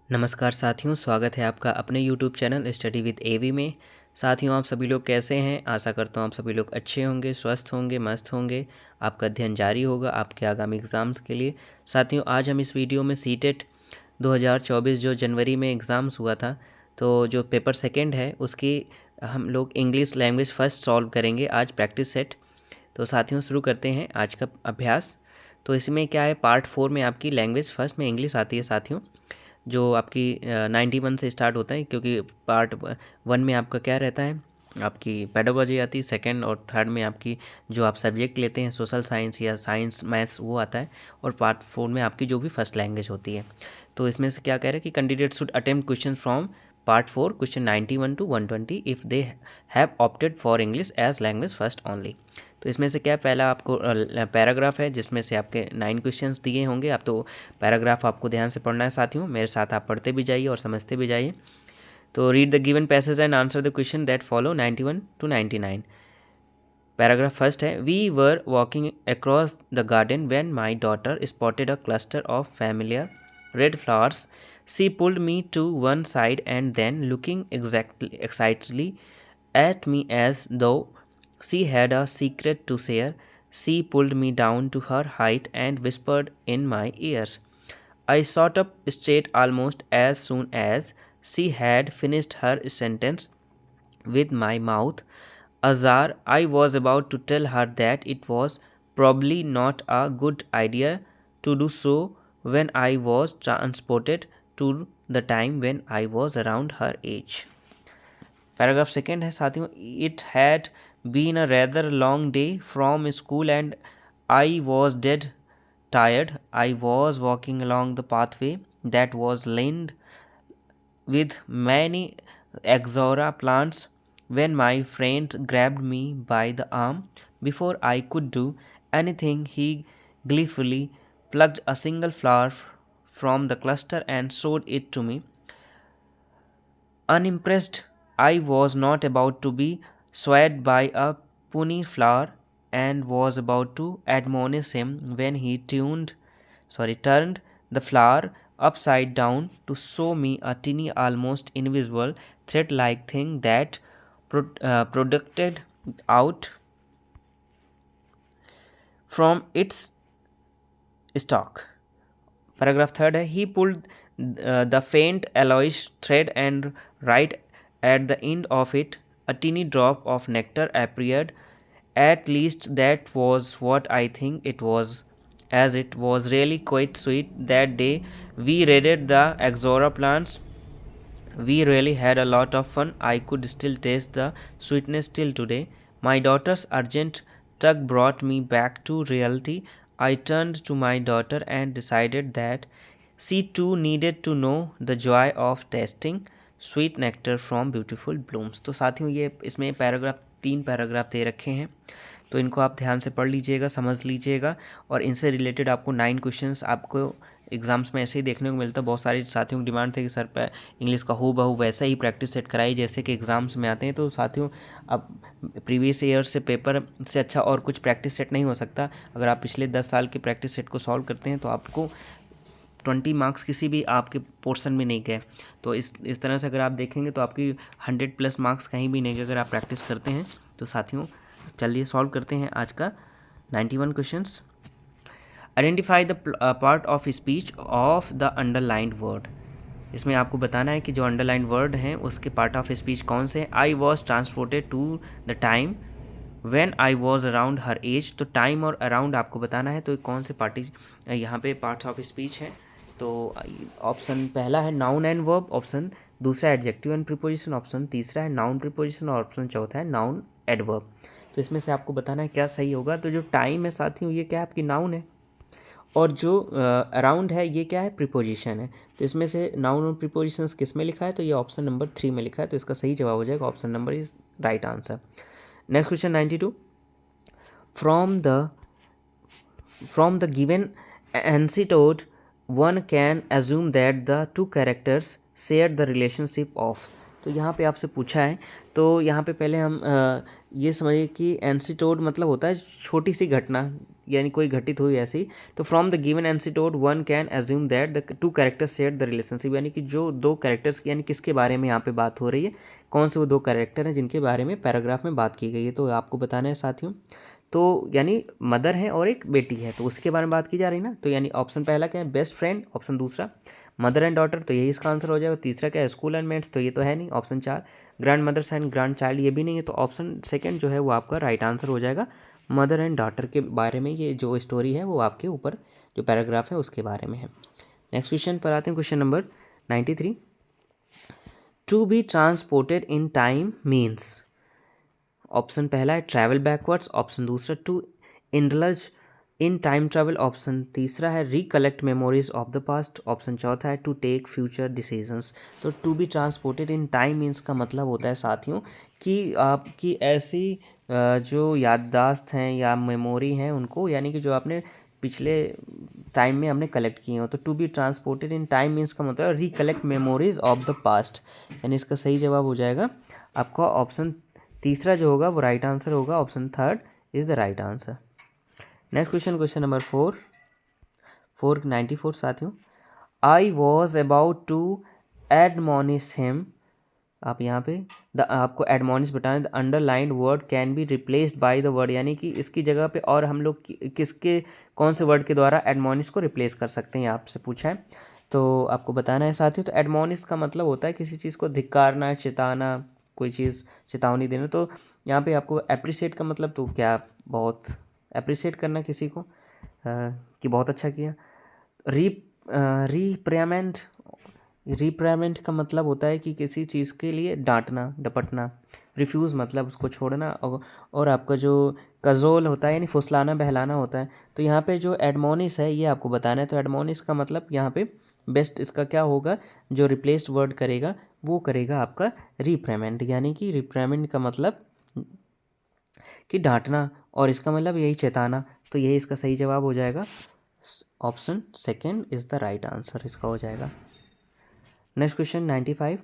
नमस्कार साथियों, स्वागत है आपका अपने यूट्यूब चैनल स्टडी विद एवी में। साथियों, आप सभी लोग कैसे हैं? आशा करता हूँ आप सभी लोग अच्छे होंगे, स्वस्थ होंगे, मस्त होंगे। आपका अध्ययन जारी होगा आपके आगामी एग्ज़ाम्स के लिए। साथियों, आज हम इस वीडियो में सीटेट 2024 जो जनवरी में एग्ज़ाम्स हुआ था, तो जो पेपर सेकेंड है उसकी हम लोग इंग्लिश लैंग्वेज फ़र्स्ट सॉल्व करेंगे आज प्रैक्टिस सेट। तो साथियों, शुरू करते हैं आज का अभ्यास। तो इसमें क्या है, पार्ट 4 में आपकी लैंग्वेज फर्स्ट में इंग्लिश आती है साथियों, जो आपकी 91 से स्टार्ट होता है, क्योंकि पार्ट 1 में आपका क्या रहता है, आपकी पेडागोजी आती है। सेकंड और थर्ड में आपकी जो आप सब्जेक्ट लेते हैं सोशल साइंस या साइंस मैथ्स वो आता है, और पार्ट 4 में आपकी जो भी फर्स्ट लैंग्वेज होती है। तो इसमें से क्या कह रहे हैं कि candidate should attempt question from part 4 question 91 to 120 if they have opted for English as language first only. तो इसमें से क्या, पहला आपको पैराग्राफ है जिसमें से आपके 9 क्वेश्चंस दिए होंगे। आप तो पैराग्राफ आपको ध्यान से पढ़ना है साथियों, मेरे साथ आप पढ़ते भी जाइए और समझते भी जाइए। तो read the given passage and answer the question that follow 91 to 99। Paragraph first है, we were walking across the garden when my daughter spotted a cluster of familiar red flowers. She pulled me to one side and then, looking excitedly at me as though she had a secret to share, she pulled me down to her height and whispered in my ears. I sat up straight almost as soon as she had finished her sentence. With my mouth ajar, I was about to tell her that it was probably not a good idea to do so when I was transported to the time when I was around her age. Paragraph second है साथियों, it had been a rather long day from school and I was dead tired. I was walking along the pathway that was lined with many axora plants when my friend grabbed me by the arm. Before I could do anything, he gleefully plucked a single flower from the cluster and showed it to me. Unimpressed, I was not about to be swayed by a puny flower and was about to admonish him when he turned the flower upside down to show me a tiny, almost invisible thread-like thing that projected out from its stalk. Paragraph third है, he pulled the faint alloys thread and right at the end of it a teeny drop of nectar appeared. At least that was what I think it was, as it was really quite sweet. That day we raided the axora plants. We really had a lot of fun. I could still taste the sweetness till today. My daughter's urgent tug brought me back to reality. I turned to my daughter and decided that she too needed to know the joy of tasting sweet nectar from beautiful blooms. तो साथियों, ये इसमें paragraph 3 paragraph दे रखे हैं, तो इनको आप ध्यान से पढ़ लीजिएगा, समझ लीजिएगा, और इनसे रिलेटेड आपको 9 क्वेश्चंस आपको एग्जाम्स में ऐसे ही देखने को मिलता है। बहुत सारे साथियों की डिमांड थे कि सर पे इंग्लिश का हूबहू बहू वैसा ही प्रैक्टिस सेट कराई जैसे कि एग्ज़ाम्स में आते हैं। तो साथियों, अब प्रीवियस ईयर से पेपर से अच्छा और कुछ प्रैक्टिस सेट नहीं हो सकता। अगर आप पिछले 10 साल के प्रैक्टिस सेट को सॉल्व करते हैं तो आपको 20 मार्क्स किसी भी आपके पोर्शन में नहीं गए। तो इस तरह से अगर आप देखेंगे तो आपकी 100+ मार्क्स कहीं भी नहीं गए अगर आप प्रैक्टिस करते हैं। तो साथियों, चलिए सॉल्व करते हैं आज का 91 questions. Identify the part of speech of the underlined word. इसमें आपको बताना है कि जो अंडरलाइंड वर्ड हैं उसके पार्ट ऑफ स्पीच कौन से हैं। I was transported to the time when I was around her age. तो टाइम और अराउंड आपको बताना है, तो कौन से पार्टी यहाँ पे पार्ट ऑफ स्पीच है। तो ऑप्शन पहला है नाउन एंड वर्ब, ऑप्शन दूसरा एडजेक्टिव एंड प्रीपोजिशन, ऑप्शन तीसरा है नाउन प्रीपोजिशन, और ऑप्शन चौथा है नाउन एडवर्ब। तो इसमें से आपको बताना है क्या सही होगा। तो जो टाइम है साथियों, ये क्या है, आपकी नाउन है, और जो अराउंड है ये क्या है, प्रीपोजिशन है। तो इसमें से नाउन और प्रीपोजिशंस किस में लिखा है, तो ये ऑप्शन नंबर 3 में लिखा है। तो इसका सही जवाब हो जाएगा option number is right answer. Next question 92, from the given anecdote one can assume that the two characters share the relationship of। तो यहाँ पे आपसे पूछा है, तो यहाँ पे पहले हम ये समझिए कि एंसीटोड मतलब होता है छोटी सी घटना, यानी कोई घटित हुई ऐसी। तो from the given anecdote one can assume that the two characters share the relationship, यानी कि जो दो कैरेक्टर्स यानी किसके बारे में यहाँ पे बात हो रही है, कौन से वो दो कैरेक्टर हैं जिनके बारे में पैराग्राफ में बात की गई है, तो आपको बताना है साथियों। तो यानी मदर है और एक बेटी है, तो उसके बारे में बात की जा रही ना। तो यानी ऑप्शन पहला क्या है, बेस्ट फ्रेंड, ऑप्शन दूसरा मदर एंड डॉटर, तो यही इसका आंसर हो जाएगा। तीसरा क्या है, स्कूल एंड मेट्स, तो ये तो है नहीं, option 4 grand mothers and grand child, ये भी नहीं है, तो ऑप्शन सेकंड जो है वो आपका राइट आंसर हो जाएगा। मदर एंड डॉटर के बारे में ये जो स्टोरी है वो आपके ऊपर जो पैराग्राफ है उसके बारे में है। नेक्स्ट क्वेश्चन पर आते हैं, question number 93। To be transported in time means, option पहला है ट्रैवल बैकवर्ड्स, ऑप्शन दूसरा to indulge in time travel, option तीसरा है recollect memories of the past, option चौथा है टू टेक फ्यूचर डिसीजंस। तो to be transported in time means का मतलब होता है साथियों कि आपकी ऐसी जो याददाश्त हैं या मेमोरी हैं उनको, यानी कि जो आपने पिछले टाइम में हमने कलेक्ट किए हो। तो to be transported in time means का मतलब है recollect memories of the past, यानी इसका सही जवाब हो जाएगा आपका ऑप्शन तीसरा जो होगा वो राइट आंसर होगा, option third is the right answer. Next question, question number 494 साथियों। I was about to admonish him, आप यहाँ पे आपको एडमोनिश बताना, the underlined word can be replaced by the word, यानी कि इसकी जगह पे और हम लोग किसके कौन से वर्ड के द्वारा एडमोनिश को रिप्लेस कर सकते हैं, आपसे पूछा है। तो आपको बताना है साथियों। तो एडमोनिश का मतलब होता है किसी चीज़ को धिक्कारना, चेताना, कोई चीज़ चेतावनी देना। तो यहाँ पे आपको अप्रिशिएट का मतलब, तो क्या बहुत अप्रिशिएट करना किसी को कि बहुत अच्छा किया। रिप्रेमेंट, रिप्रेमेंट का मतलब होता है कि किसी चीज़ के लिए डांटना, डपटना। रिफ्यूज़ मतलब उसको छोड़ना, और आपका जो कज़ोल होता है यानी फुसलाना, बहलाना होता है। तो यहाँ पे जो एडमोनिश है ये आपको बताना है। तो एडमोनिश का मतलब यहाँ पे बेस्ट इसका क्या होगा, जो रिप्लेस्ड वर्ड करेगा वो करेगा आपका रिप्रेमेंट, यानी कि रिप्रेमेंट का मतलब कि डांटना और इसका मतलब यही चेताना। तो यही इसका सही जवाब हो जाएगा, option second is the right answer इसका हो जाएगा। Next question 95।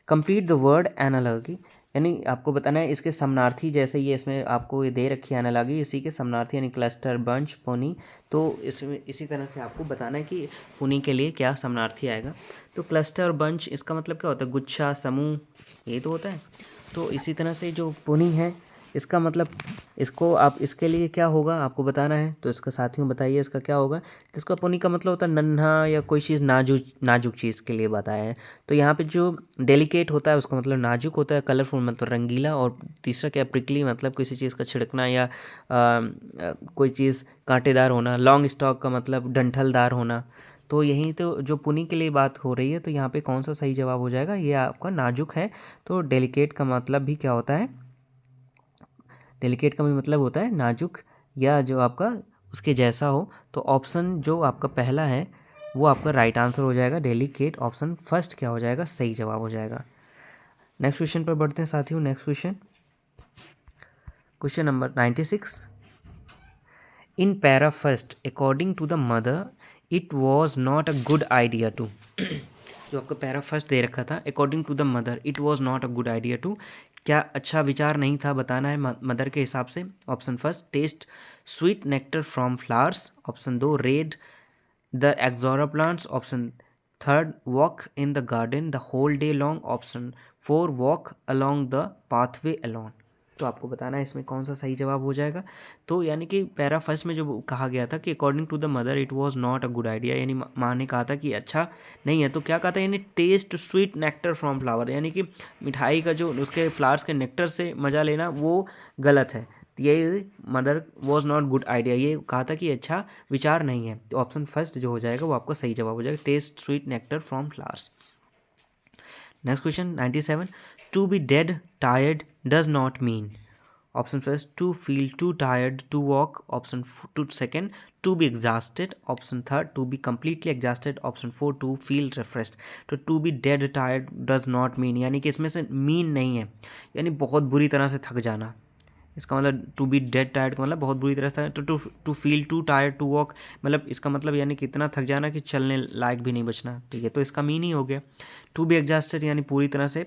Complete the word analogy, यानी आपको बताना है इसके समनार्थी, जैसे ये इसमें आपको ये दे रखी है एनालॉगी, इसी के समनार्थी यानी क्लस्टर, बंच, पोनी। तो इसमें इसी तरह से आपको बताना है कि पोनी के लिए क्या समनार्थी आएगा। तो क्लस्टर और बंच इसका मतलब क्या होता है, गुच्छा, समूह, ये तो होता है। तो इसी तरह से जो पोनी है इसका मतलब, इसको आप इसके लिए क्या होगा आपको बताना है। तो इसका साथियों बताइए इसका क्या होगा। तो इसका पोनी का मतलब होता है नन्हा या कोई चीज़ नाजुक चीज़ के लिए बताया है। तो यहाँ पे जो डेलिकेट होता है उसका मतलब नाजुक होता है, कलरफुल मतलब रंगीला, और तीसरा क्या प्रिकली मतलब किसी चीज़ का छिड़कना या कोई चीज़ कांटेदार होना, लॉन्ग स्टॉक का मतलब डंठलदार होना। तो यही तो जो पुनी के लिए बात हो रही है, तो यहाँ पे कौन सा सही जवाब हो जाएगा, ये आपका नाजुक है। तो डेलिकेट का मतलब भी क्या होता है, डेलिकेट का भी मतलब होता है नाजुक या जो आपका उसके जैसा हो। तो ऑप्शन जो आपका पहला है वो आपका राइट आंसर हो जाएगा, डेलिकेट, ऑप्शन फर्स्ट क्या हो जाएगा, सही जवाब हो जाएगा। नेक्स्ट क्वेश्चन पर बढ़ते हैं साथियों। Next question, question number 96। In para first according to the mother it was not a good idea to, जो आपका पैरा फर्स्ट दे रखा था, according to the mother it was not a good idea to, क्या अच्छा विचार नहीं था बताना है मदर के हिसाब से। Option first taste sweet nectar from flowers, option दो read the ixora plants, option third walk in the garden the whole day long, option four walk along the pathway alone. तो आपको बताना है इसमें कौन सा सही जवाब हो जाएगा। तो यानी कि पैरा फर्स्ट में जो कहा गया था कि according to the mother it was not a good idea, यानी माँ ने कहा था कि अच्छा नहीं है, तो क्या कहा था, यानी test sweet nectar from flower, यानी कि मिठाई का जो उसके फ्लावर्स के नेक्टर से मज़ा लेना वो गलत है। ये mother was not good idea, ये कहा था कि अच्छा विचार नहीं है। तो ऑप्शन फर्स्ट जो हो जाएगा वो आपका सही जवाब हो जाएगा, taste sweet nectar from flowers. Next question 97। To be dead tired does not mean, option first to feel too tired to walk, option two second to be exhausted, option third to be completely exhausted, option four to feel refreshed. तो to be dead tired does not mean, यानी कि इसमें से mean नहीं है, यानी बहुत बुरी तरह से थक जाना, इसका मतलब टू बी डेड टायर्ड का मतलब बहुत बुरी तरह से, तो to feel too tired to walk मतलब इसका मतलब यानी कितना थक जाना कि चलने लायक भी नहीं बचना, ठीक है, तो इसका मीनिंग हो गया। टू बी एग्जॉस्टेड यानी पूरी तरह से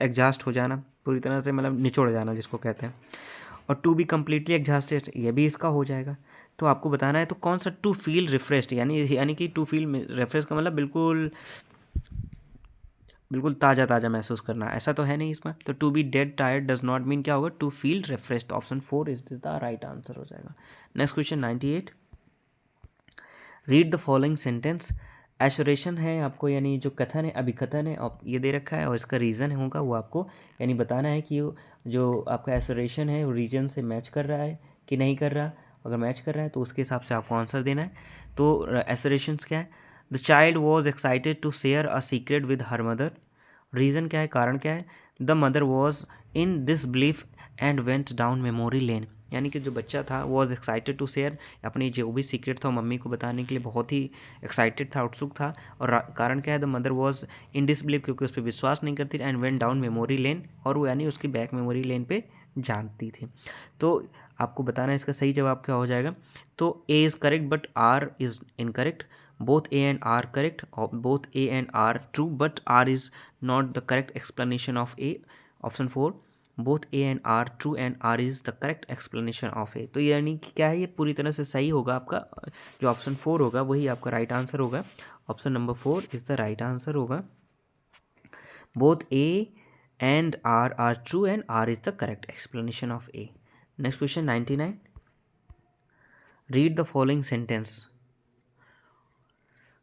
एग्जॉस्ट हो जाना, पूरी तरह से मतलब निचोड़ जाना जिसको कहते हैं। और टू बी कम्प्लीटली एग्जॉस्टेड ये भी इसका हो जाएगा। तो आपको बताना है तो कौन सा, टू फील रिफ्रेश्ड यानी कि टू फील रिफ्रेश का मतलब बिल्कुल बिल्कुल ताज़ा ताज़ा महसूस करना, ऐसा तो है नहीं इसमें। तो to be dead tired does not mean क्या होगा, to feel refreshed. Option 4 is the right answer हो जाएगा। Next question 98, read the following sentence. Assertion है आपको यानी जो कथन है, अभिकथन है, और ये दे रखा है और इसका रीज़न होगा वो आपको यानी बताना है कि जो आपका एशोरेशन है वो रीजन से मैच कर रहा है कि नहीं कर रहा। अगर मैच कर रहा है तो उसके हिसाब से आपको आंसर देना है। तो एशोरेशंस क्या है, the child was excited to share a secret with her mother. Reason क्या है, कारण क्या है, the mother was in this belief and went down memory lane. यानी कि जो बच्चा था वॉज एक्साइटेड टू शेयर, अपनी जो भी सीक्रेट था मम्मी को बताने के लिए बहुत ही एक्साइटेड था, उत्सुक था। और कारण क्या है, the mother was in disbelieve क्योंकि उस पर विश्वास नहीं करती, एंड वेंट डाउन मेमोरी लेन और वो यानी उसकी बैक मेमोरी लेन पे जानती थी। तो आपको बताना है इसका सही जवाब क्या हो जाएगा। तो A is correct but R is incorrect, both A and R correct, or both A and R true but R is not the correct explanation of A. Option 4, both A and R true and R is the correct explanation of A। तो यानी कि क्या है, ये पूरी तरह से सही होगा आपका, जो ऑप्शन 4 होगा वही आपका राइट आंसर होगा। Option number 4 is the right answer होगा। both A and R are true and R is the correct explanation of A। next question 99, read the following sentence।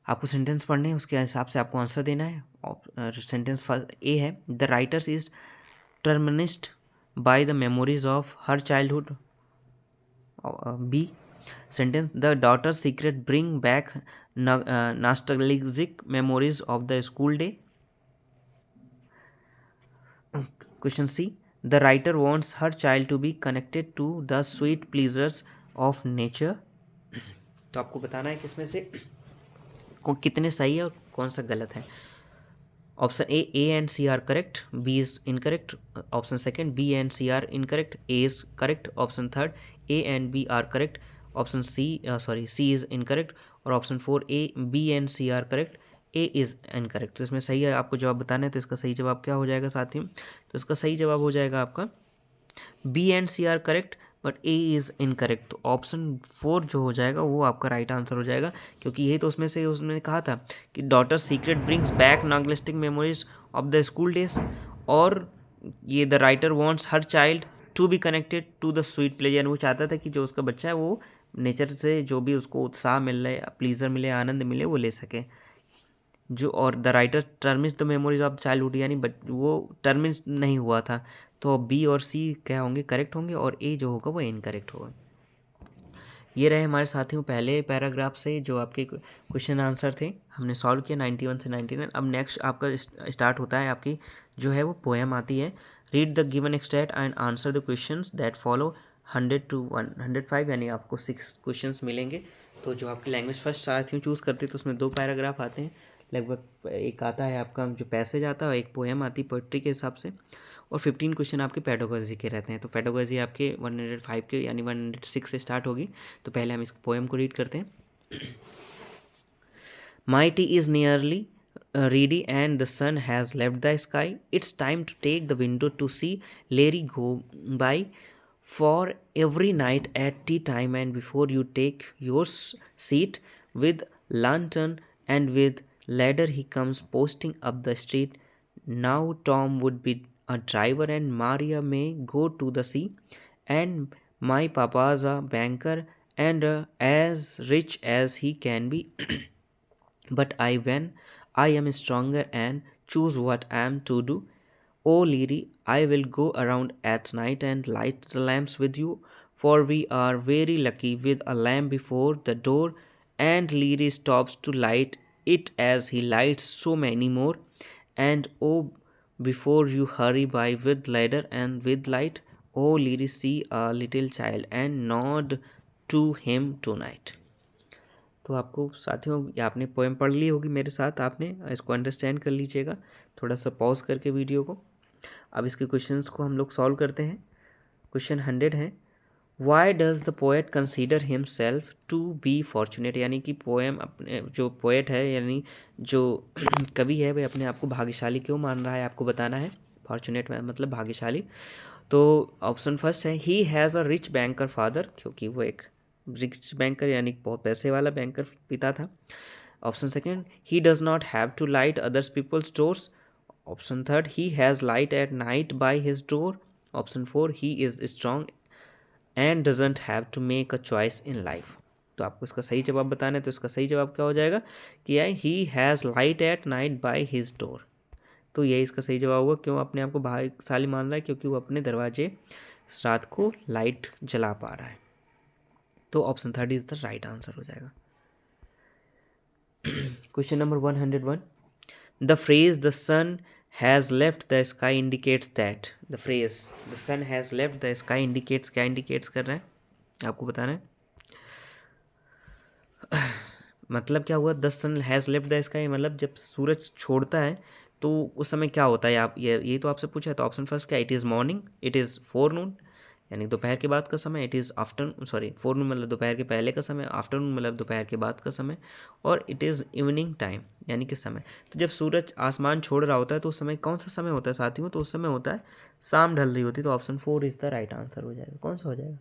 आपको सेंटेंस पढ़ने हैं, उसके हिसाब से आपको आंसर देना है। सेंटेंस ए है, the writer's is tormented by the memories of her childhood. B sentence, the daughter secret bring back nostalgic memories of the school day. Question C, the writer wants her child to be connected to the sweet pleasures of nature. तो आपको बताना है किसमें से कितने सही है और कौन सा गलत है। Option A and C are correct, B is incorrect. Option second, B and C are incorrect, A is correct. Option third, A and B are correct. Option C is incorrect. और option 4 A B and C are correct, A is incorrect. तो इसमें सही है, आपको जवाब बताना है तो इसका सही जवाब क्या हो जाएगा साथियों, तो इसका सही जवाब हो जाएगा आपका B and C are correct but A is incorrect. तो ऑप्शन 4 जो हो जाएगा वो आपका राइट आंसर हो जाएगा, क्योंकि यही तो उसमें से उसने कहा था कि daughter secret brings back nostalgic memories of the school days, और ये the writer wants her child to be connected to the sweet pleasure. वो चाहता था कि जो उसका बच्चा है वो नेचर से जो भी उसको उत्साह मिल रहा है, प्लीजर मिले, आनंद मिले, वो ले सके। जो और the writer terms the memories of childhood यानी वो टर्मिस नहीं हुआ था। तो बी और सी क्या होंगे, करेक्ट होंगे, और ए जो होगा वो इनकरेक्ट होगा। ये रहे हमारे साथियों पहले पैराग्राफ से जो आपके क्वेश्चन आंसर थे, हमने सॉल्व किया 91 से 99। अब नेक्स्ट आपका स्टार्ट होता है, आपकी जो है वो पोएम आती है। Read the given extract and answer the questions that follow 100 to 105, यानी आपको 6 क्वेश्चंस मिलेंगे। तो जो आपकी लैंग्वेज फर्स्ट साथियों चूज़ करते हैं तो उसमें 2 पैराग्राफ आते हैं लगभग, एक आता है आपका जो पैसेज आता है और एक पोएम आती है पोइट्री के हिसाब से, और 15 क्वेश्चन आपके पेडागोजी के रहते हैं। तो पेडागोजी आपके 105 के यानी 106 से स्टार्ट होगी। तो पहले हम इस पोएम को रीड करते हैं। My tea is nearly ready and the sun has left the sky. It's time to take the window to see Larry go by. For every night at tea time and before you take your seat with lantern and with ladder he comes posting up the street. Now Tom would be a driver and Maria may go to the sea, and my papa's a banker and as rich as he can be. But when I am stronger and choose what I am to do. Oh, Leary, I will go around at night and light the lamps with you, for we are very lucky with a lamp before the door. And Leary stops to light it as he lights so many more. And oh, before you hurry by with ladder and with light, oh, Leary, see a little child and nod to him tonight. तो आपको साथियों आपने poem पढ़ ली होगी मेरे साथ, आपने इसको अंडरस्टैंड कर लीजिएगा थोड़ा सा पॉज करके वीडियो को। अब इसके क्वेश्चंस को हम लोग सॉल्व करते हैं। क्वेश्चन 100 है, why does the poet consider himself to be fortunate, यानी कि पोएम अपने जो पोएट है यानी जो कवि है वह अपने आप को भाग्यशाली क्यों मान रहा है, आपको बताना है। फॉर्चुनेट मतलब भाग्यशाली। तो ऑप्शन फर्स्ट है, he has a rich banker father, क्योंकि वो एक रिच बैंकर यानी बहुत पैसे वाला बैंकर पिता था। Option second, he does not have to light others peoples doors. Option third, he has light at night by his door. Option four, he is strong and doesn't have to make a choice in life. तो आपको इसका सही जवाब बताना है, तो इसका सही जवाब क्या हो जाएगा कि ही has light at night by his door. तो यही इसका सही जवाब होगा। क्यों अपने आप को भाग्यशाली मान रहा है? क्योंकि वो अपने दरवाजे रात को लाइट जला पा रहा है। तो option third is the right answer हो जाएगा। Question number 101, the phrase the sun has left the sky indicates that. The phrase the sun has left the sky indicates, क्या इंडिकेट्स कर रहा है आपको बताना है। मतलब क्या हुआ, the sun has left the sky, मतलब जब सूरज छोड़ता है तो उस समय क्या होता है, आप ये तो आपसे पूछा है। तो ऑप्शन फर्स्ट क्या, it is morning, it is फोरनून यानी दोपहर के बाद का समय, इट इज़ आफ्टरनून, सॉरी फोरनून मतलब दोपहर के पहले का समय, आफ्टरनून मतलब दोपहर के बाद का समय, और इट इज़ इवनिंग टाइम यानी कि समय। तो जब सूरज आसमान छोड़ रहा होता है तो उस समय कौन सा समय होता है साथियों? तो उस समय होता है शाम ढल रही होती है। तो option four is the right answer हो जाएगा। कौन सा हो जाएगा?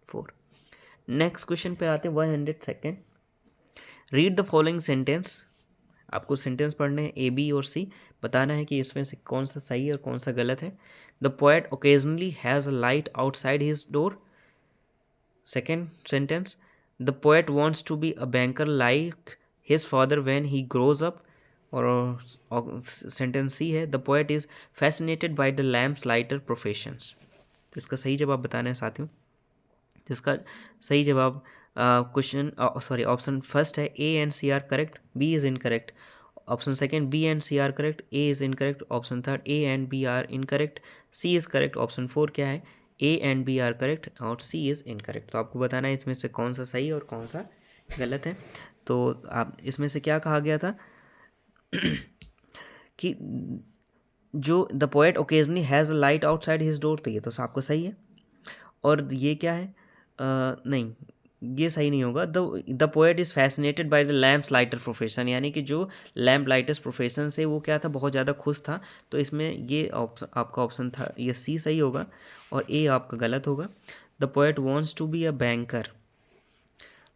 फोर। नेक्स्ट क्वेश्चन पे आते हैं 102nd, read the following sentence. आपको सेंटेंस पढ़ने हैं ए, बी और सी, बताना है कि इसमें से कौन सा सही है और कौन सा गलत है। The poet occasionally has a light outside his door. Second sentence, the poet wants to be a banker like his father when he grows up. और सेंटेंस सी है, the poet is fascinated by the lamps lighter professions. तो इसका सही जवाब बताना है साथियों। जिसका सही जवाब क्वेश्चन सॉरी ऑप्शन फर्स्ट है, A and C are correct, B is incorrect. Option second, B and C are correct, A is incorrect. Option third, A and B are incorrect, C is correct. Option four क्या है, A and B are correct और C is incorrect. तो आपको बताना है इसमें से कौन सा सही और कौन सा गलत है। तो आप इसमें से क्या कहा गया था कि जो the poet occasionally has a light outside his door, तो ये तो आपको सही है। और ये क्या है, नहीं ये सही नहीं होगा। The poet is fascinated by the lamps lighter profession, यानी कि जो लैम्प लाइटर्स प्रोफेशन से वो क्या था, बहुत ज़्यादा खुश था। तो इसमें ये ऑप्शन आपका ऑप्शन था, ये सी सही होगा और ए आपका गलत होगा। The poet wants to be a banker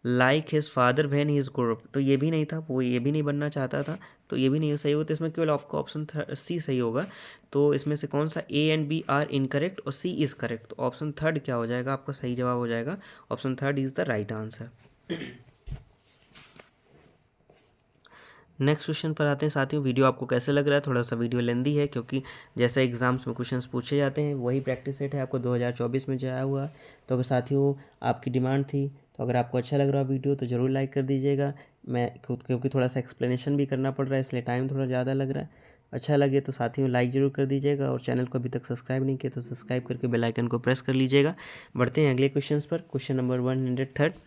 like his father when he is grow up, तो ये भी नहीं था, वो ये भी नहीं बनना चाहता था, तो ये भी नहीं सही होता। इसमें केवल आपका ऑप्शन सी सही होगा। तो इसमें से कौन सा, A and B are incorrect और सी इज करेक्ट। तो ऑप्शन थर्ड क्या हो जाएगा, आपका सही जवाब हो जाएगा। Option third is the right answer. Next question पर आते हैं साथियों। वीडियो आपको कैसे लग रहा है? थोड़ा सा वीडियो लेंदी है क्योंकि जैसे एग्जाम्स में क्वेश्चंस पूछे जाते हैं वही प्रैक्टिस सेट है आपको 2024 में जो आया हुआ है। तो अगर साथियों आपकी डिमांड थी, तो अगर आपको अच्छा लग रहा है वीडियो तो ज़रूर लाइक कर दीजिएगा। मैं खुद क्योंकि थोड़ा सा एक्सप्लेनेशन भी करना पड़ रहा है इसलिए टाइम थोड़ा ज़्यादा लग रहा है। अच्छा लगे तो साथियों लाइक ज़रूर कर दीजिएगा और चैनल को अभी तक सब्सक्राइब नहीं किया तो सब्सक्राइब करके बेल आइकन को प्रेस कर लीजिएगा। बढ़ते हैं अगले क्वेश्चन पर। Question number 103,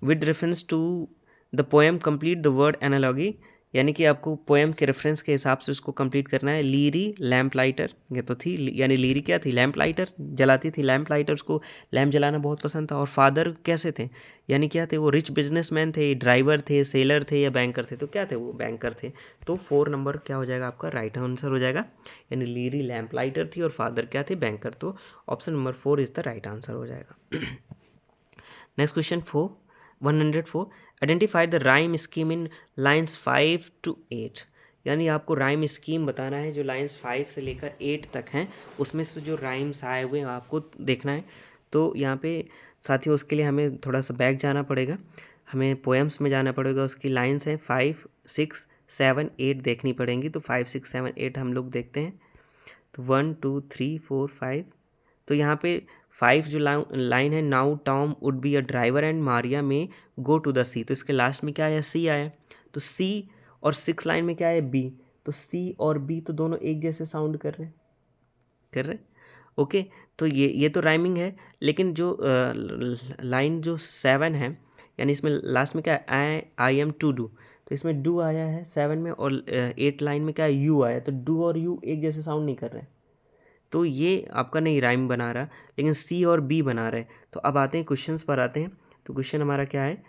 with reference to the poem complete the word analogy, यानी कि आपको पोएम के रेफरेंस के हिसाब से उसको कंप्लीट करना है। लीरी लैम्प लाइटर, ये तो थी, यानी लीरी क्या थी, लैम्प लाइटर, जलाती थी लैम्प लाइटर, उसको लैम्प जलाना बहुत पसंद था। और फादर कैसे थे, यानी क्या थे, वो रिच बिजनेसमैन थे, ड्राइवर थे, सेलर थे या बैंकर थे? तो क्या थे, वो बैंकर थे। तो 4 नंबर क्या हो जाएगा आपका राइट आंसर हो जाएगा, यानी लीरी लैम्प लाइटर थी और फादर क्या थे, बैंकर। तो option number 4 is the right answer हो जाएगा। Next question 104, identify the rhyme scheme in lines 5 to 8, यानी आपको राइम स्कीम बताना है जो लाइन्स 5 से लेकर 8 तक हैं, उसमें से जो राइम्स आए हुए हैं आपको देखना है। तो यहाँ पे साथियों उसके लिए हमें थोड़ा सा बैक जाना पड़ेगा, हमें पोएम्स में जाना पड़ेगा। उसकी लाइन्स हैं 5, 6, 7, 8 देखनी पड़ेंगी। तो 5, 6, 7, 8 हम लोग देखते हैं। तो 1, 2, 3, 4, 5। तो यहाँ पे 5 जो लाइन है, now Tom would be a driver and Maria में गो टू द सी, तो इसके लास्ट में क्या आया, सी आया। तो सी और 6 लाइन में क्या है, बी। तो सी और बी तो दोनों एक जैसे साउंड कर रहे ओके। तो ये तो राइमिंग है, लेकिन जो लाइन जो 7 है, यानी इसमें लास्ट में क्या है, आई एम टू डू, तो इसमें डू आया है 7 में। और 8 लाइन में क्या है, यू आया। तो डू और यू एक जैसे साउंड नहीं कर रहे, तो ये आपका नहीं राइम बना रहा, लेकिन सी और बी बना रहे। तो अब आते हैं क्वेश्चंस पर आते हैं। तो क्वेश्चन हमारा क्या है,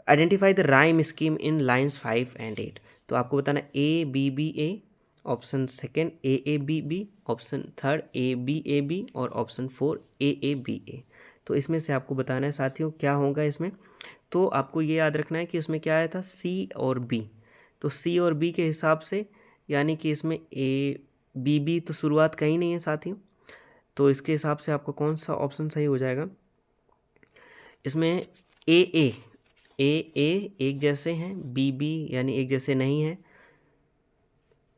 identify the rhyme scheme in lines 5 and 8। तो आपको बताना A B B A, option second A B B, option third A B और ऑप्शन 4 ए बी ए। तो इसमें से आपको बताना है साथियों क्या होगा इसमें। तो आपको ये याद रखना है कि इसमें क्या आया था, सी और बी। तो सी और बी के हिसाब से यानी कि इसमें ए बी तो शुरुआत कहीं नहीं है साथियों, तो इसके हिसाब से आपका कौन सा ऑप्शन सही हो जाएगा। इसमें ए एक जैसे हैं, बी यानी एक जैसे नहीं है,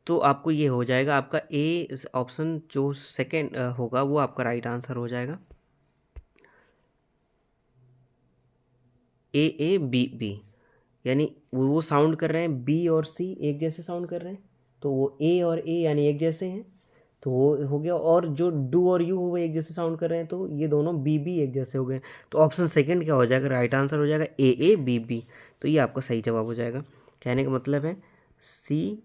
तो आपको ये हो जाएगा आपका ए ऑप्शन जो सेकंड होगा वो आपका राइट आंसर हो जाएगा, ए बी यानी वो साउंड कर रहे हैं, बी और सी एक जैसे साउंड कर रहे हैं, तो वो ए और ए यानी एक जैसे हैं, तो वो हो गया। और जो डू और यू वो एक जैसे साउंड कर रहे हैं, तो ये दोनों बी एक जैसे हो गए। तो ऑप्शन सेकंड क्या हो जाएगा, राइट आंसर हो जाएगा ए बी। तो ये आपका सही जवाब हो जाएगा। कहने का मतलब है सी,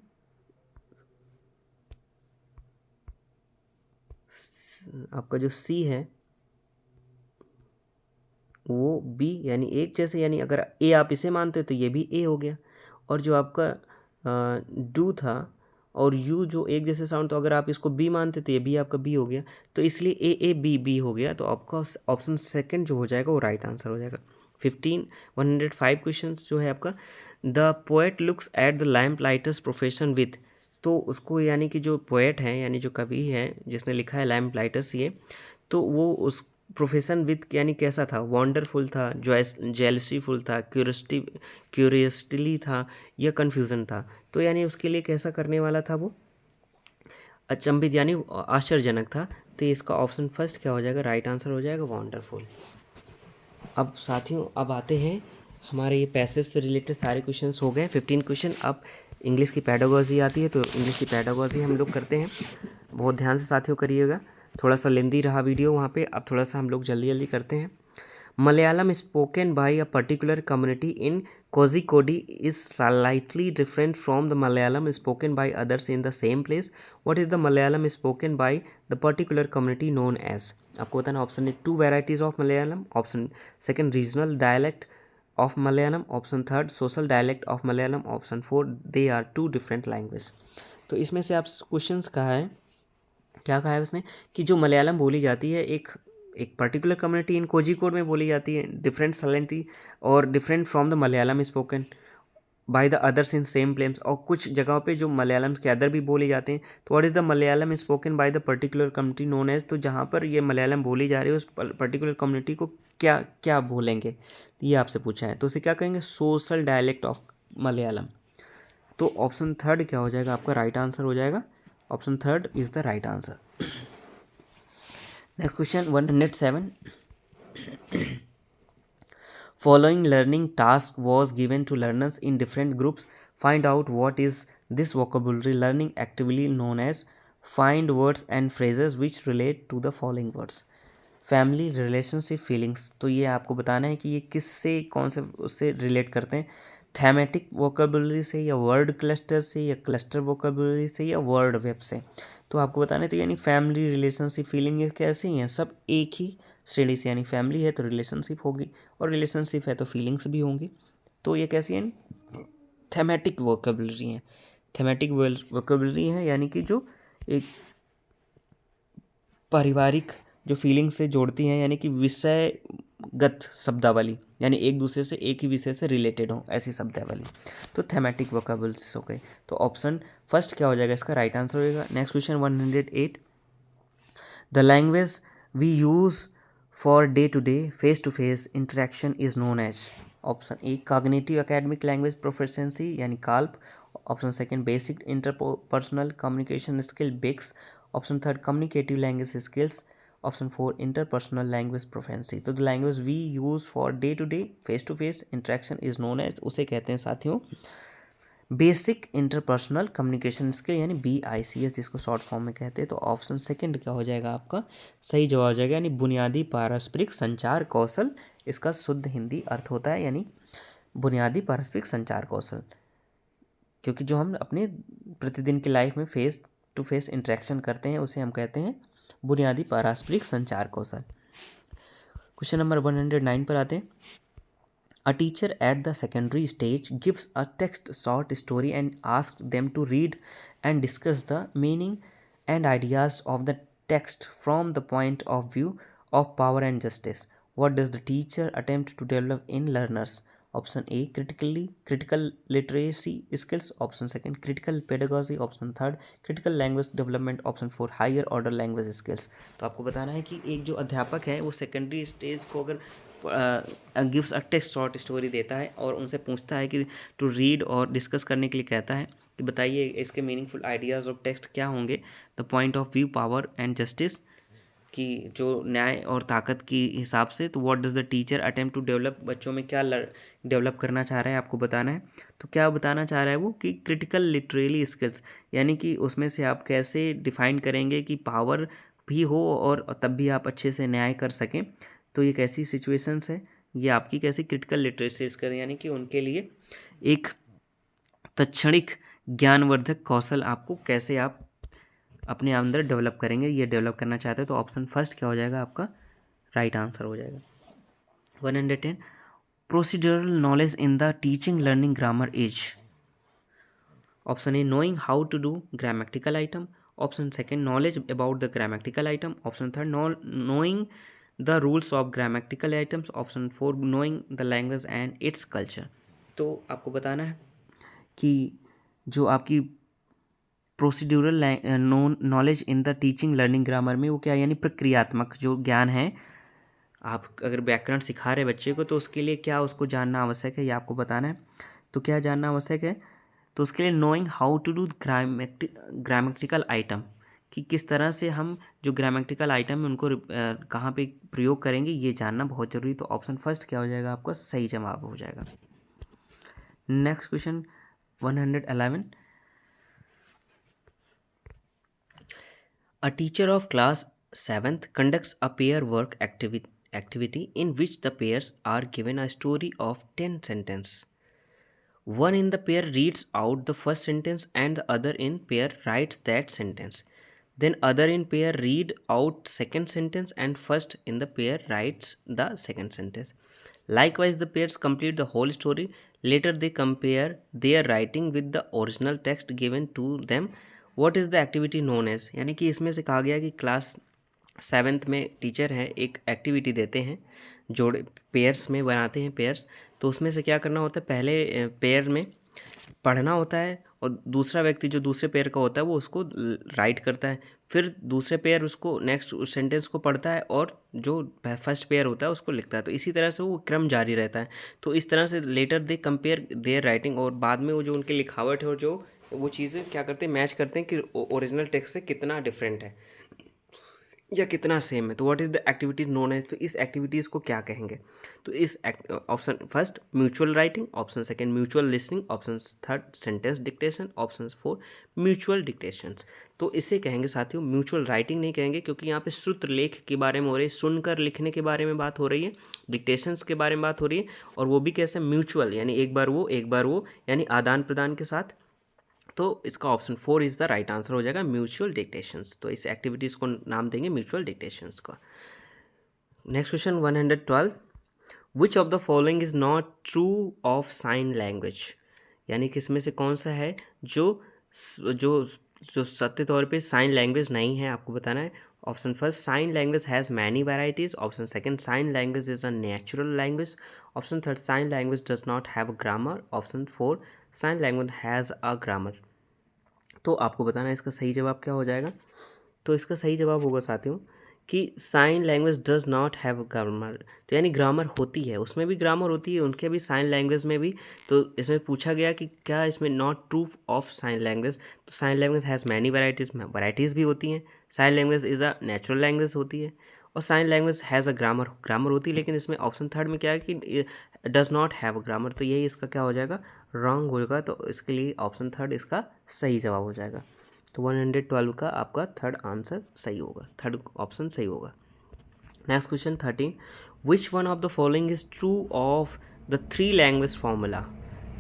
आपका जो सी है वो बी यानी एक जैसे, यानी अगर ए आप इसे मानते हो तो ये भी ए हो गया। और जो आपका डू था और यू जो एक जैसे साउंड, तो अगर आप इसको बी मानते तो ये भी आपका बी हो गया। तो इसलिए ए बी हो गया। तो आपका ऑप्शन सेकंड जो हो जाएगा वो राइट आंसर हो जाएगा। 105 क्वेश्चन जो है आपका, the poet looks at the lamp lighters profession with. तो उसको यानी कि जो पोएट है यानी जो कवि है जिसने लिखा है लैम्प लाइटर्स ये, तो वो उस प्रोफेशन विथ यानी कैसा था, वंडरफुल था, जेलसीफुल था, क्यूरियसली था या कन्फ्यूज़न था। तो यानी उसके लिए कैसा करने वाला था वो, अचंभित यानी आश्चर्यजनक था। तो इसका ऑप्शन फर्स्ट क्या हो जाएगा, राइट आंसर हो जाएगा वंडरफुल। अब साथियों अब आते हैं हमारे ये पैसेज से रिलेटेड सारे क्वेश्चंस हो गए 15 क्वेश्चन। अब इंग्लिश की पैडागॉजी आती है, तो इंग्लिश की पैडागॉजी हम लोग करते हैं। बहुत ध्यान से साथियों करिएगा, थोड़ा सा लेंदी रहा वीडियो वहाँ पे। अब थोड़ा सा हम लोग जल्दी जल्दी करते हैं। Malayalam spoken by a particular community in Kozhikode is slightly different from the Malayalam spoken by others in the same place. What is the Malayalam spoken by the particular community known as. आपको बताना option A 2 varieties of Malayalam, option second regional dialect of Malayalam, option third social dialect of Malayalam, option 4 they are 2 different language. तो इसमें से आप questions कहा है, क्या कहा है उसने कि जो मलयालम बोली जाती है एक पर्टिकुलर कम्युनिटी इन कोझिकोड में बोली जाती है, डिफरेंट सलेंटी और different from the Malayalam spoken by the others in same plains. और कुछ जगहों पे जो मलयालम के अदर भी बोले जाते हैं। तो what is the Malayalam spoken by the particular community known as. तो जहाँ पर ये मलयालम बोली जा रही है उस पर्टिकुलर कम्युनिटी को क्या क्या बोलेंगे, ये आपसे पूछा है। तो उसे क्या कहेंगे, सोशल डायलेक्ट ऑफ मलयालम। तो ऑप्शन थर्ड क्या हो जाएगा आपका, राइट आंसर हो जाएगा। Option third is the right answer. Next question 107। Following learning task was given to learners in different groups. Find out what is this vocabulary learning activity known as. Find words and phrases which relate to the following words. Family, relationship, feelings. तो ये आपको बताना है कि ये किससे कौन से उससे रिलेट करते हैं, थैमेटिक वोकेबुलरी से या वर्ड क्लस्टर से या क्लस्टर वोकेबुलरी से या वर्ड वेब से। तो आपको बताना है। तो यानी फैमिली, रिलेशनशिप, फीलिंग ये कैसे ही हैं, सब एक ही श्रेणी से, यानी फैमिली है तो रिलेशनशिप होगी और रिलेशनशिप है तो फीलिंग्स भी होंगी। तो ये कैसी हैं, थैमेटिक वोकेबुलरी हैं। थैमेटिक वोकेबुलरी है यानी कि जो एक पारिवारिक जो फीलिंग से जोड़ती हैं, यानी कि विषयगत शब्दावली, यानी एक दूसरे से एक ही विषय से रिलेटेड हो ऐसी शब्दावली। तो थैमेटिक वोकेबुलरीज हो गए। तो ऑप्शन फर्स्ट क्या हो जाएगा, इसका राइट आंसर हो जाएगा। Next question 108। The language we use for day to day face to face interaction is known as. Option A cognitive academic language proficiency यानी CALP, option second basic interpersonal communication skill BICS, option third communicative language skills, option 4 interpersonal language proficiency. तो the language we use for day to face interaction is known as, उसे कहते हैं साथियों basic interpersonal communication skill यानी BICS, जिसको short form में कहते हैं। तो ऑप्शन सेकंड क्या हो जाएगा आपका, सही जवाब हो जाएगा, यानी बुनियादी पारस्परिक संचार कौशल। इसका शुद्ध हिंदी अर्थ होता है यानी बुनियादी पारस्परिक संचार कौशल, क्योंकि जो हम अपने प्रतिदिन की लाइफ में फेस टू फेस इंटरेक्शन करते हैं उसे हम कहते हैं बुनियादी पारस्परिक संचार कौशल। क्वेश्चन नंबर 109 पर आते हैं। A teacher at the secondary stage gives a text short story and asks them to read and discuss the meaning and ideas of the text from the point of view of power and justice. What does the teacher attempt to develop in learners? Option A, critical literacy skills. Option second, critical pedagogy. Option third, critical language development. Option four, higher order language skills. तो आपको बताना है कि एक जो अध्यापक है वो सेकेंडरी स्टेज को अगर gives a text short story देता है और उनसे पूछता है कि टू रीड और डिस्कस करने के लिए कहता है कि बताइए इसके मीनिंगफुल आइडियाज़ ऑफ टेक्स्ट क्या होंगे। The point of view power and justice, कि जो न्याय और ताकत की हिसाब से। तो what does the teacher attempt to develop, बच्चों में क्या डेवलप करना चाह रहा है आपको बताना है। तो क्या बताना चाह रहा है वो कि क्रिटिकल लिटरेरी स्किल्स, यानी कि उसमें से आप कैसे डिफाइन करेंगे कि पावर भी हो और तब भी आप अच्छे से न्याय कर सकें। तो ये कैसी सिचुएशंस है, ये आपकी कैसी क्रिटिकल लिटरेसी स्किल, यानी कि उनके लिए एक तत्क्षणिक ज्ञानवर्धक कौशल आपको कैसे आप अपने अंदर डेवलप करेंगे, ये डेवलप करना चाहते हैं। तो ऑप्शन फर्स्ट क्या हो जाएगा आपका राइट आंसर हो जाएगा। 110 procedural knowledge in the teaching learning grammar is. Option A knowing how to do grammatical item. Option second knowledge about the grammatical item. Option third knowing the rules of grammatical items. Option four knowing the language and its culture. तो आपको बताना है कि जो आपकी procedural knowledge in the teaching learning grammar में वो क्या, यानी प्रक्रियात्मक जो ज्ञान है, आप अगर व्याकरण सिखा रहे बच्चे को तो उसके लिए क्या उसको जानना आवश्यक है, ये आपको बताना है। तो क्या जानना आवश्यक है, तो उसके लिए knowing how to do grammatical item, कि किस तरह से हम जो ग्रामेटिकल आइटम है उनको कहाँ पे प्रयोग करेंगे, ये जानना बहुत ज़रूरी। तो ऑप्शन फर्स्ट क्या हो जाएगा आपका सही जवाब हो जाएगा। Next question 111 A teacher of class 7th conducts a pair work activity in which the pairs are given a story of 10 sentences. One in the pair reads out the first sentence and the other in pair writes that sentence. Then other in pair read out second sentence and first in the pair writes the second sentence. Likewise, the pairs complete the whole story. Later they compare their writing with the original text given to them. What is the activity known as? यानी कि इसमें से कहा गया कि class 7th में teacher है एक एक्टिविटी देते हैं, जोड़े पेयर्स में बनाते हैं पेयर्स। तो उसमें से क्या करना होता है, पहले पेयर में पढ़ना होता है और दूसरा व्यक्ति जो दूसरे पेयर का होता है वो उसको राइट करता है, फिर दूसरे पेयर उसको नेक्स्ट सेंटेंस को पढ़ता है और जो फर्स्ट पेयर होता है उसको लिखता है। तो इसी तरह से वो क्रम जारी रहता है। तो इस तरह से later they compare their writing, और बाद में वो जो उनकी लिखावट है और जो वो चीज़ें क्या करते हैं, मैच करते हैं कि ओरिजिनल टेक्स्ट से कितना डिफरेंट है या कितना सेम है। तो what is the activities known as, तो इस एक्टिविटीज़ को क्या कहेंगे। तो इस option first mutual writing, option second mutual listening, option third sentence dictation, option four mutual dictations. तो इसे कहेंगे साथियों म्यूचुअल राइटिंग नहीं कहेंगे, क्योंकि यहाँ पे श्रुत लेख के बारे में हो रही है, सुनकर लिखने के बारे में बात हो रही है, डिक्टेशंस के बारे में बात हो रही है, और वो भी कैसे म्यूचुअल, यानी एक बार वो यानी आदान प्रदान के साथ। तो इसका option 4 is the right answer हो जाएगा म्यूचुअल डिक्टेशंस। तो इस एक्टिविटीज़ को नाम देंगे म्यूचुअल डिक्टेशंस का। Next question 112 which of the following is not true of sign language, यानी कि इसमें से कौन सा है जो जो जो सत्य तौर पे साइन लैंग्वेज नहीं है, आपको बताना है। Option first sign language has many varieties. Option second sign language is a natural language. Option third sign language does not have a grammar. Option four sign language has a grammar. तो आपको बताना है इसका सही जवाब क्या हो जाएगा। तो इसका सही जवाब होगा साथियों कि sign language does not have grammar. तो यानी ग्रामर होती है, उसमें भी ग्रामर होती है, उनके भी साइन लैंग्वेज में भी। तो इसमें पूछा गया कि क्या इसमें not true of sign language, तो sign language has many varieties में वैराइटीज़ भी होती हैं। Sign language is a natural language होती है, और sign language has a grammar होती है। लेकिन इसमें ऑप्शन थर्ड में क्या है कि डज नॉट हैव ग्रामर, तो यही इसका क्या हो जाएगा रॉन्ग होगा। तो इसके लिए ऑप्शन थर्ड इसका सही जवाब हो जाएगा। तो 112 का आपका थर्ड आंसर सही होगा, थर्ड ऑप्शन सही होगा। Next question 13 which one of the following is true of the 3 language formula.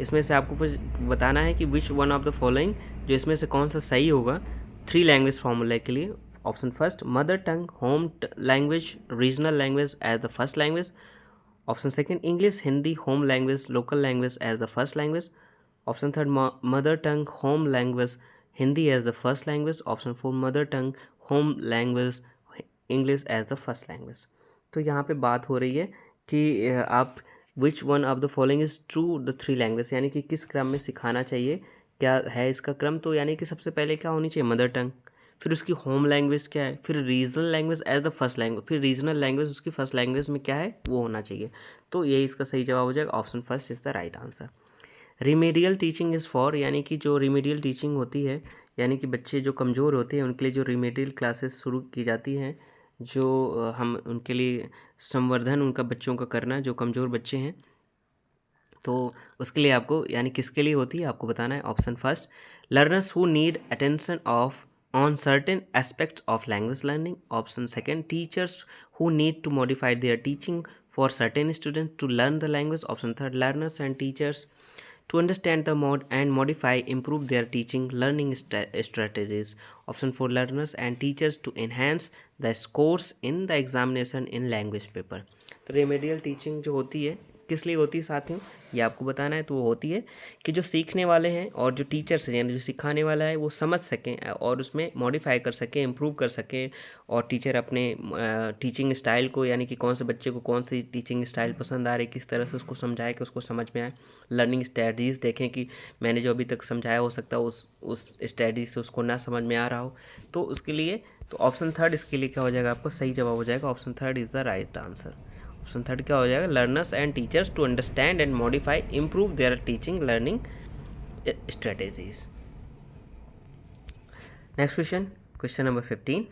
इसमें से आपको कुछ बताना है कि विच वन ऑफ द फॉलोइंग, जो इसमें से कौन सा सही होगा। 3 लैंग्वेज फार्मूला के लिए। Option first mother tongue home language regional language as the first language. Option second English Hindi home language local language as the first language. Option third mother tongue home language Hindi as the first language. Option four mother tongue home language English as the first language. तो यहाँ पे बात हो रही है कि आप which one of the following is true the 3 language, यानी कि किस क्रम में सिखाना चाहिए, क्या है इसका क्रम। तो यानी कि सबसे पहले क्या होनी चाहिए, मदर टंग, फिर उसकी होम लैंग्वेज क्या है, फिर regional language as the first language, फिर रीजनल लैंग्वेज उसकी फर्स्ट लैंग्वेज में क्या है वो होना चाहिए। तो यही इसका सही जवाब हो जाएगा, option first is the right answer. Remedial teaching is for, यानी कि जो रिमेडियल टीचिंग होती है, यानी कि बच्चे जो कमज़ोर होते हैं उनके लिए जो रिमेडियल क्लासेस शुरू की जाती हैं, जो हम उनके लिए संवर्धन उनका बच्चों का करना, जो कमज़ोर बच्चे हैं, तो उसके लिए आपको यानी किसके लिए होती है आपको बताना है। Option first learners who need attention of on certain aspects of language learning. Option second teachers who need to modify their teaching for certain students to learn the language. Option third learners and teachers to understand the mode and modify improve their teaching learning strategies. Option for learners and teachers to enhance the scores in the examination in language paper. तो remedial teaching जो होती है किस लिए होती है साथियों, ये आपको बताना है। तो वो होती है कि जो सीखने वाले हैं और जो टीचर्स हैं यानी जो सिखाने वाला है वो समझ सकें और उसमें मॉडिफाई कर सकें, इम्प्रूव कर सकें, और टीचर अपने टीचिंग स्टाइल को, यानी कि कौन से बच्चे को कौन सी टीचिंग स्टाइल पसंद आ रही है, किस तरह से उसको समझाए कि उसको समझ में आए। लर्निंग स्ट्रेटजीज देखें कि मैंने जो अभी तक समझाया हो सकता है उस स्ट्रेटजी से उसको ना समझ में आ रहा हो, तो उसके लिए तो ऑप्शन थर्ड इसके लिए क्या हो जाएगा, आपको सही जवाब हो जाएगा, option third is the right answer. Option third क्या हो जाएगा, learners and teachers to understand and modify improve their teaching learning strategies. Next question, question number 15।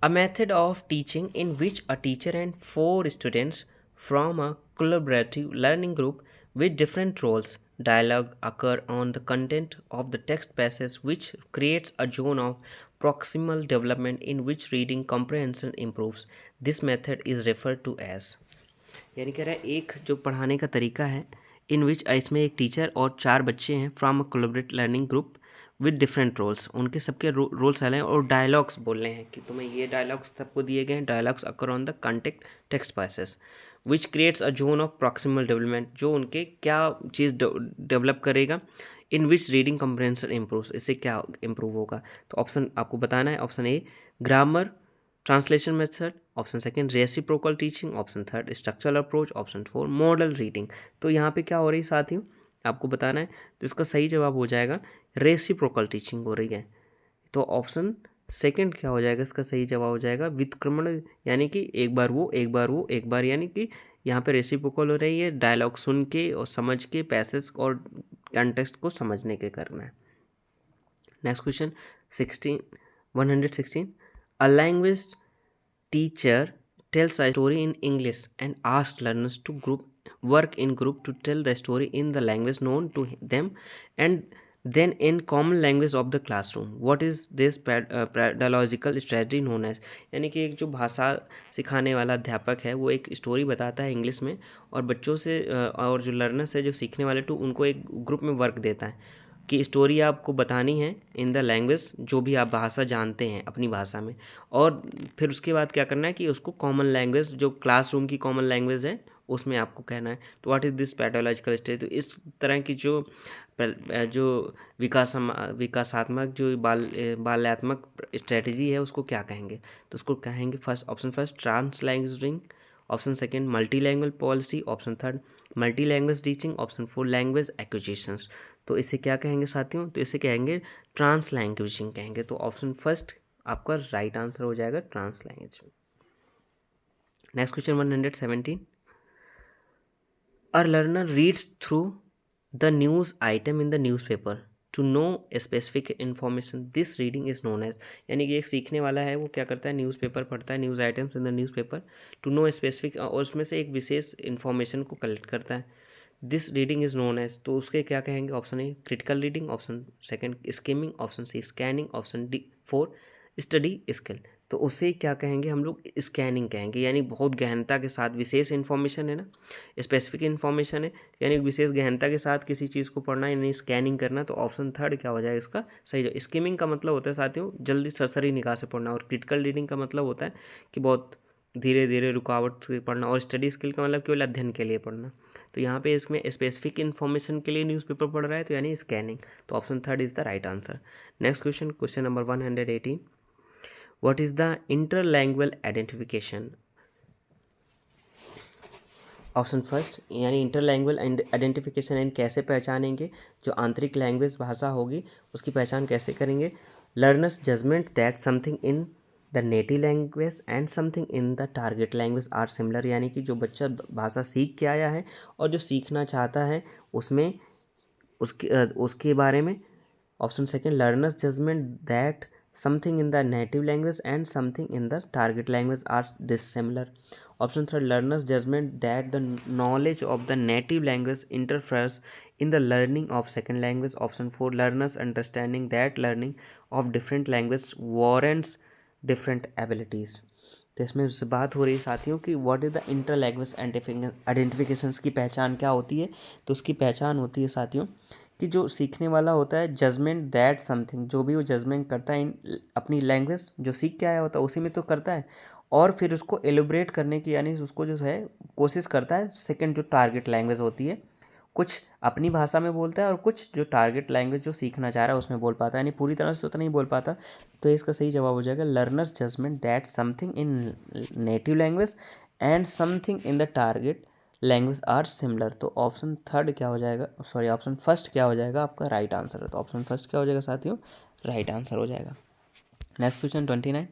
A method of teaching in which a teacher and 4 students from a collaborative learning group with different roles dialogue occur on the content of the text passage, which creates a zone of proximal development in which reading comprehension improves. This method is referred to as, यानी कह रहा है एक जो पढ़ाने का तरीका है इन विच, इसमें एक टीचर और 4 बच्चे हैं from a collaborative learning group with different roles, उनके सबके रोल्स अलग हैं और डायलॉग्स बोल रहे हैं कि तुम्हें ये डायलॉग्स सबको दिए गए हैं। Dialogues occur on the context text passage which creates a zone of proximal development, जो उनके क्या चीज़ डेवलप करेगा, इन विच रीडिंग कम्प्रहेंशन इम्प्रूव, इससे क्या इम्प्रूव होगा। तो ऑप्शन आपको बताना है, ऑप्शन ए grammar translation method, option second reciprocal teaching, option third structural approach, option four model reading. तो यहाँ पे क्या हो रही है साथियों आपको बताना है, तो इसका सही जवाब हो जाएगा रेसिप्रोकल टीचिंग हो रही है। तो ऑप्शन सेकंड क्या हो जाएगा, इसका सही जवाब हो जाएगा व्युत्क्रमण, यानी कि एक बार वो एक बार वो एक बार, यानी कि यहाँ पे रेसिप्रोकल हो रही है, डायलॉग सुन के और समझ के पैसेज और कंटेक्स्ट को समझने के करना है। Next question 116। A language teacher tells a story in English and asks learners to work in group to tell the story in the language known to them and then in common language of the classroom. What is this pedagogical strategy known as? यानी कि एक जो भाषा सिखाने वाला अध्यापक है वो एक स्टोरी बताता है इंग्लिश में और बच्चों से और जो लर्नर्स है जो सीखने वाले टू उनको एक ग्रुप में वर्क देता है कि स्टोरी आपको बतानी है इन द लैंग्वेज जो भी आप भाषा जानते हैं अपनी भाषा में, और फिर उसके बाद क्या करना है कि उसको कॉमन लैंग्वेज जो क्लासरूम की कॉमन लैंग्वेज है उसमें आपको कहना है। तो what is this pathological stage, तो इस तरह की जो विकासात्मक जो बाल्यात्मक स्ट्रेटजी है उसको क्या कहेंगे, तो उसको कहेंगे option first translanguaging, option second multi language policy, option third multi language teaching, option four language acquisitions. तो इसे क्या कहेंगे साथियों, तो इसे कहेंगे ट्रांस लैंग्वेजिंग कहेंगे। तो ऑप्शन फर्स्ट आपका राइट आंसर हो जाएगा translanguage. Next question 117। A learner reads through the news item in the newspaper to know specific information, this reading is known as, यानी कि एक सीखने वाला है वो क्या करता है न्यूज़पेपर पढ़ता है, news items in the newspaper to know specific, और उसमें से एक विशेष इन्फॉर्मेशन को कलेक्ट करता है। This reading is known as, तो उसके क्या कहेंगे, option A critical reading, option second skimming, option C scanning, option D for study skill. तो उसे क्या कहेंगे हम लोग, स्कैनिंग कहेंगे, यानी बहुत गहनता के साथ, विशेष इन्फॉर्मेशन है ना, स्पेसिफिक इन्फॉर्मेशन है, यानी विशेष गहनता के साथ किसी चीज़ को पढ़ना यानी स्कैनिंग करना। तो ऑप्शन थर्ड क्या हो जाएगा इसका सही। स्किमिंग का मतलब होता है साथियों जल्दी सरसरी निगाह से पढ़ना, और क्रिटिकल रीडिंग का मतलब होता है कि बहुत धीरे धीरे रुकावट से पढ़ना, और स्टडी स्किल का मतलब केवल अध्ययन के लिए पढ़ना। तो यहाँ पे इसमें स्पेसिफिक इन्फॉर्मेशन के लिए न्यूज़पेपर पढ़ रहा है तो यानी स्कैनिंग। तो option third is the right answer. Next question, question number 118, what is the interlanguage identification. Option first, यानी इंटरलैंग्वेज आइडेंटिफिकेशन यानी कैसे पहचानेंगे, जो आंतरिक लैंग्वेज भाषा होगी उसकी पहचान कैसे करेंगे। Learners judgement that something in the native language and something in the target language are similar, यानी कि जो बच्चा भाषा सीख के आया है और जो सीखना चाहता है उसमें उसके बारे में। Option second, learners judgement that something in the native language and something in the target language are dissimilar. Option third, learners judgement that the knowledge of the native language interferes in the learning of second language. Option four, learners understanding that learning of different language warrants different abilities. तो इसमें उससे बात हो रही है साथियों कि what is the inter language identifications की पहचान क्या होती है। तो उसकी पहचान होती है साथियों कि जो सीखने वाला होता है जजमेंट दैट समथिंग, जो भी वो जजमेंट करता है अपनी लैंग्वेज जो सीख के आया होता है उसी में तो करता है, और फिर उसको एलिब्रेट करने की यानी उसको जो है कोशिश करता है सेकंड जो टारगेट लैंग्वेज होती है, कुछ अपनी भाषा में बोलता है और कुछ जो टारगेट लैंग्वेज जो सीखना चाह रहा है उसमें बोल पाता है, यानी पूरी तरह से तो नहीं बोल पाता। तो इसका सही जवाब हो जाएगा learners judgement that something in native language and something in the target language are similar. तो ऑप्शन थर्ड क्या हो जाएगा, सॉरी ऑप्शन फर्स्ट क्या हो जाएगा आपका राइट आंसर है। तो ऑप्शन फर्स्ट क्या हो जाएगा साथियों, राइट आंसर हो जाएगा। Next question 29,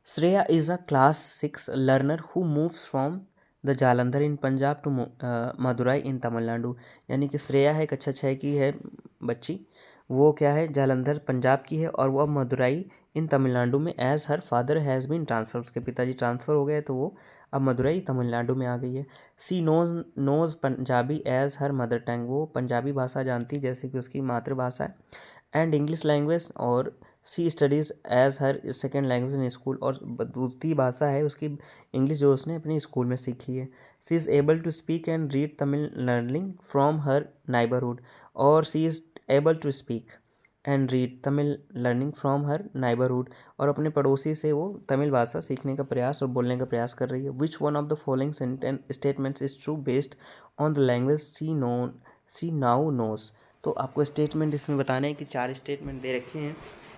Shreya is a class 6 learner who moves from the Jalandhar in Punjab to Madurai in Tamil Nadu, यानी कि श्रेया है कक्षा 6 की है बच्ची, वो क्या है जालंधर पंजाब की है और वो अब मदुराई इन तमिलनाडु में as her father has been transfer, उसके पिताजी ट्रांसफ़र हो गए तो वो अब मदुराई तमिलनाडु में आ गई है। She knows Punjabi as her mother tongue, वो पंजाबी भाषा जानती है जैसे कि उसकी मातृभाषा है, एंड इंग्लिश लैंग्वेज, और she studies as her second language in school, और दूसरी भाषा है उसकी इंग्लिश जो उसने अपने स्कूल में सीखी है। She is able to speak and read Tamil learning from her neighbourhood, और she is able to speak and read Tamil learning from her neighbourhood, और अपने पड़ोसी से वो तमिल भाषा सीखने का प्रयास और बोलने का प्रयास कर रही है। Which one of the following statements is true based on the language she now knows. तो आपको स्टेटमेंट इसमें बताना है कि 4 स्टेटमेंट दे रखे हैं,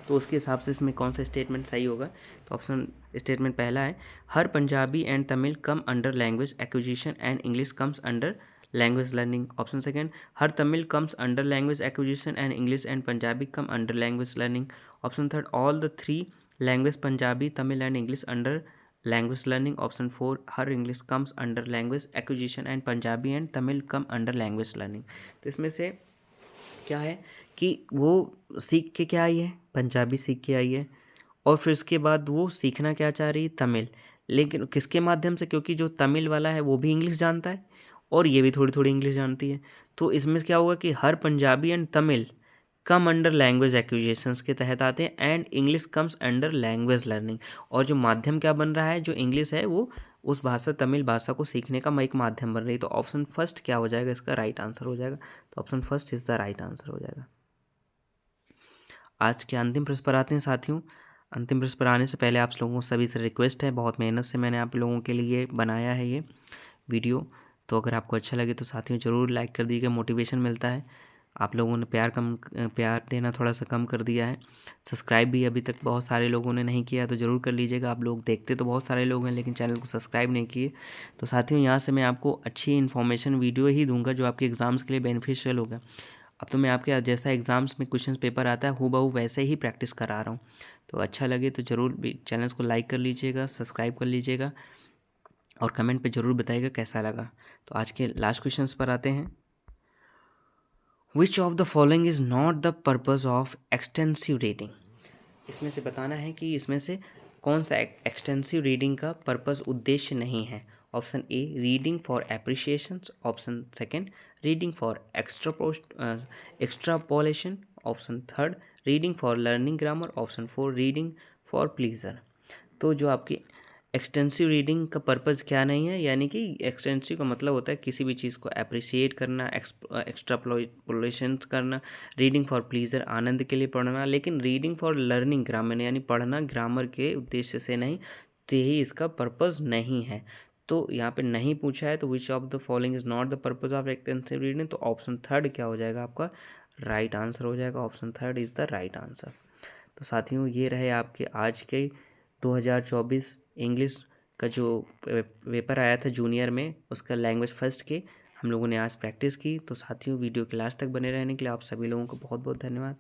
तो उसके हिसाब से इसमें कौन सा स्टेटमेंट सही होगा। तो ऑप्शन स्टेटमेंट पहला है, her Punjabi and Tamil come under language acquisition and English comes under language learning. Option second, her Tamil comes under language acquisition and English and Punjabi come under language learning. Option third, all the 3 language Punjabi Tamil and English under language learning. Option four, her English comes under language acquisition and Punjabi and Tamil come under language learning. तो इसमें से क्या है कि वो सीख के क्या आई है, पंजाबी सीख के आई है, और फिर उसके बाद वो सीखना क्या चाह रही है, तमिल, लेकिन किसके माध्यम से, क्योंकि जो तमिल वाला है वो भी इंग्लिश जानता है और ये भी थोड़ी थोड़ी इंग्लिश जानती है। तो इसमें क्या होगा कि her Punjabi and Tamil come under language acquisitions के तहत आते हैं and English comes under language learning, और जो माध्यम क्या बन रहा है, जो इंग्लिश है वो उस भाषा तमिल भाषा को सीखने का एक माध्यम बन रही है। तो ऑप्शन फर्स्ट क्या हो जाएगा, इसका राइट आंसर हो जाएगा। तो option first is the right answer हो जाएगा। आज के अंतिम प्रश्न पर आते हैं साथियों। अंतिम प्रश्न पर आने से पहले आप लोगों को सभी से रिक्वेस्ट है, बहुत मेहनत से मैंने आप लोगों के लिए बनाया है ये वीडियो, तो अगर आपको अच्छा लगे तो साथियों ज़रूर लाइक कर दीजिएगा, मोटिवेशन मिलता है। आप लोगों ने प्यार देना थोड़ा सा कम कर दिया है। सब्सक्राइब भी अभी तक बहुत सारे लोगों ने नहीं किया, तो ज़रूर कर लीजिएगा। आप लोग देखते तो बहुत सारे लोग हैं लेकिन चैनल को सब्सक्राइब नहीं किए। तो साथियों यहाँ से मैं आपको अच्छी इन्फॉर्मेशन वीडियो ही दूंगा जो आपके एग्ज़ाम्स के लिए बेनिफिशियल होगा। अब तो मैं आपके जैसा एग्ज़ाम्स में क्वेश्चन पेपर आता है हूबहू वैसे ही प्रैक्टिस करा रहा हूँ। तो अच्छा लगे तो ज़रूर भी चैनल को लाइक कर लीजिएगा, सब्सक्राइब कर लीजिएगा और कमेंट पे ज़रूर बताइएगा कैसा लगा। तो आज के लास्ट क्वेश्चन पर आते हैं। Which of the following is not the purpose of extensive reading. इसमें से बताना है कि इसमें से कौन सा एक्सटेंसिव रीडिंग का पर्पज़ उद्देश्य नहीं है। Option A, reading for appreciation. Option second, reading for extrapolation. Option third, reading for learning grammar. Option four, reading for pleaser. तो जो आपकी एक्सटेंसिव रीडिंग का पर्पज़ क्या नहीं है, यानी कि एक्सटेंसिव का मतलब होता है किसी भी चीज़ को अप्रिशिएट करना, एक्स्ट्रापोलेशंस करना। रीडिंग फॉर प्लीज़र, आनंद के लिए पढ़ना। लेकिन रीडिंग फॉर लर्निंग ग्रामर, यानी पढ़ना ग्रामर के उद्देश्य से नहीं, तो यही इसका पर्पज़ नहीं है। तो यहाँ पे नहीं पूछा है, तो which of the following is not the purpose of extensive reading, तो ऑप्शन थर्ड क्या हो जाएगा आपका राइट आंसर हो जाएगा। Option third is the right answer. तो साथियों, ये रहे आपके आज के 2024 इंग्लिश का जो पेपर आया था जूनियर में, उसका लैंग्वेज फर्स्ट के हम लोगों ने आज प्रैक्टिस की। तो साथियों, वीडियो के लास्ट तक बने रहने के लिए आप सभी लोगों को बहुत बहुत धन्यवाद।